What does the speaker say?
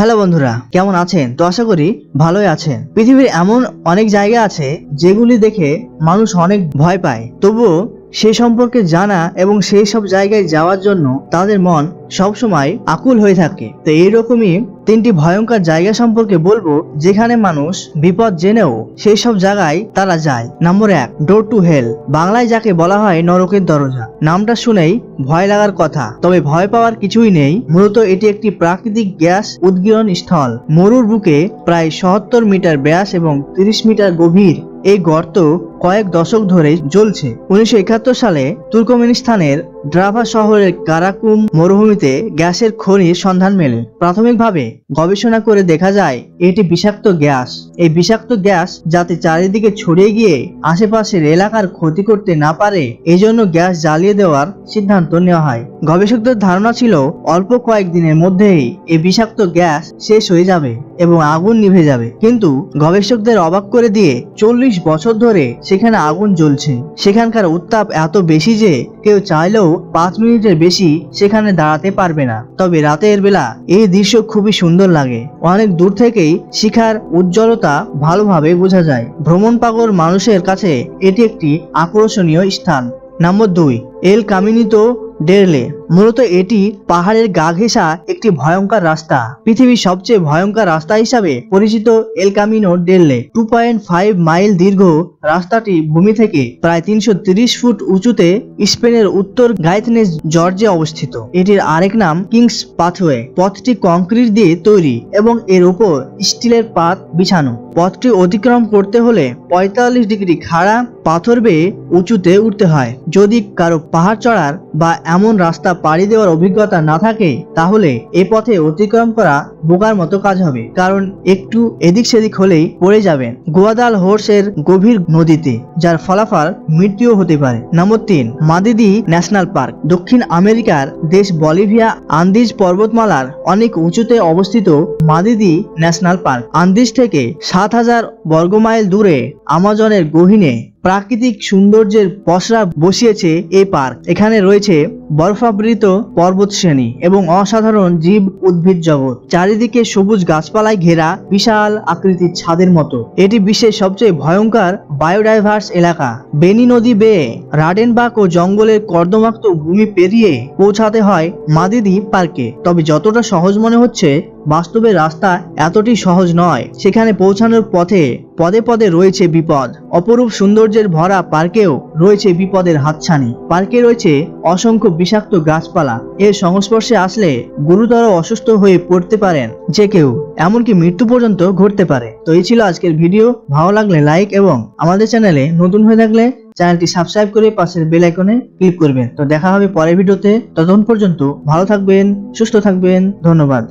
Hello বন্ধুরা, কেমন আছেন? তো আশা করি ভালোই আছেন। পৃথিবীর এমন অনেক জায়গা আছে যেগুলি দেখে মানুষ অনেক ভয় পায়, তবুও সেই সম্পর্কে জানা এবং সেই সব জায়গায় যাওয়ার জন্য তাদের মন সবসময় আকুল হয়ে থাকে। তো এইরকমই তিনটি ভয়ঙ্কর জায়গা সম্পর্কে বলবো যেখানে মানুষ বিপদ জেনেও সেই সব জায়গায় তারা যায়। নম্বর 1, ডোর টু হেল, বাংলায় যাকে বলা হয় নরকের দরজা। নামটা শুনেই ভয় লাগার কথা, তবে ভয় পাওয়ার কিছুই নেই। মূলত এটি একটি প্রাকৃতিক গ্যাস উদ্গীরণ স্থল। মরুর বুকে প্রায় ৭৭ মিটার ব্যাস এবং ৩০ মিটার গভীর এই গর্ত কয়েক দশক ধরে জ্বলছে। ১৯৭১ সালে তুর্কমেনিস্তানের ড্রাভা শহরের কারাকুম মরুভূমিতে গ্যাসের খনির সন্ধান মেলে। প্রাথমিকভাবে গবেষণা করে দেখা যায় এটি বিষাক্ত গ্যাস। এই বিষাক্ত গ্যাস যাতে চারিদিকে ছড়িয়ে গিয়ে আশেপাশের এলাকার ক্ষতি করতে না পারে, এজন্য গ্যাস জ্বালিয়ে দেওয়ার সিদ্ধান্ত নেওয়া হয়। গবেষকদের ধারণা ছিল অল্প কয়েক দিনের মধ্যেই এই বিষাক্ত গ্যাস শেষ হয়ে যাবে এবং আগুন নিভে যাবে। কিন্তু গবেষকদের অবাক করে দিয়ে ৪০ বছর ধরে সেখানে আগুন জ্বলছে। সেখানকার উত্তাপ এত বেশি যে কেউ চাইলেও ৫ মিনিটের বেশি সেখানে দাঁড়াতে পারবে না। তবে রাতের বেলা এই দৃশ্য খুবই সুন্দর লাগে। অনেক দূর থেকেই শিখার উজ্জ্বলতা ভালোভাবে বোঝা যায়। ভ্রমণ পাগল মানুষের কাছে এটি একটি আকর্ষণীয় স্থান। নম্বর 2, এল কামিনিতো ডেরলে। মূলত এটি পাহাড়ের গা ঘেঁষা একটি ভয়ঙ্কর রাস্তা। পৃথিবীর সবচেয়ে ভয়ঙ্কর রাস্তা হিসাবে পরিচিত এল কামিনো ডেরলে 2.5 মাইল দীর্ঘ রাস্তাটি ভূমি থেকে প্রায় ৩৩০ ফুট উঁচুতে স্পেনের উত্তর গাইথনেস জর্জে অবস্থিত। এটির আরেক নাম কিংস পাথওয়ে। পথটি কংক্রিট দিয়ে তৈরি এবং এর উপর স্টিলের পাত বিছানো। পথটি অতিক্রম করতে হলে ৪৫ ডিগ্রি খাড়া পাথর বেয়ে উঁচুতে উঠতে হয়। যদি কারো পাহাড় চড়ার বা এমন রাস্তা পাড়ি দেওয়ার অভিজ্ঞতা না থাকে, তাহলে এ পথে অতিক্রম করা বোকার মতো কাজ হবে, কারণ একটু এদিক সেদিক হলেই পড়ে যাবেন গোয়াদাল হোর্সের গভীর নদীতে, যার ফলাফল মৃত্যুও হতে পারে। নম্বর ৩, মাদিদি ন্যাশনাল পার্ক। দক্ষিণ আমেরিকার দেশ বলিভিয়া আন্দিজ পর্বতমালার অনেক উঁচুতে অবস্থিত মাদিদি ন্যাশনাল পার্ক। আন্দিজ থেকে ৭,০০০ বর্গমাইল দূরে আমাজনের গহীনে প্রাকৃতিক সৌন্দর্যের পসরা বসিয়েছে এই পার্ক। এখানে রয়েছে বরফাবৃত পর্বত শ্রেণী এবং অসাধারণ জীব উদ্ভিদ জগৎ। চারিদিকে সবুজ গাছপালায় ঘেরা বিশাল আকৃতির ছাদের মতো। এটি বিশ্বের সবচেয়ে ভয়ঙ্কর বায়োডাইভার্স এলাকা। বেনি নদী বেয়ে রাডেনবার্গ ও জঙ্গলের কর্দমাক্ত ভূমি পেরিয়ে পৌঁছাতে হয় মাদিদি পার্কে। তবে যতটা সহজ মনে হচ্ছে, বাস্তবে রাস্তা এতটি সহজ নয়। সেখানে পৌঁছানোর পথে পদে পদে রয়েছে বিপদ। অপরূপ সৌন্দর্যের ভরা পার্কেও রয়েছে বিপদের হাতছানি। পার্কে রয়েছে অসংখ্য বিষাক্ত গাছপালা। এর সংস্পর্শে আসলে গুরুতর অসুস্থ হয়ে পড়তে পারেন যে কেউ, এমনকি মৃত্যু পর্যন্ত ঘটতে পারে। তো এই ছিল আজকের ভিডিও। ভালো লাগলে লাইক এবং আমাদের চ্যানেলে নতুন হয়ে থাকলে চ্যানেলটি সাবস্ক্রাইব করে পাশের বেল আইকনে ক্লিক করবেন। তো দেখা হবে পরের ভিডিওতে। ততক্ষণ পর্যন্ত ভালো থাকবেন, সুস্থ থাকবেন। ধন্যবাদ।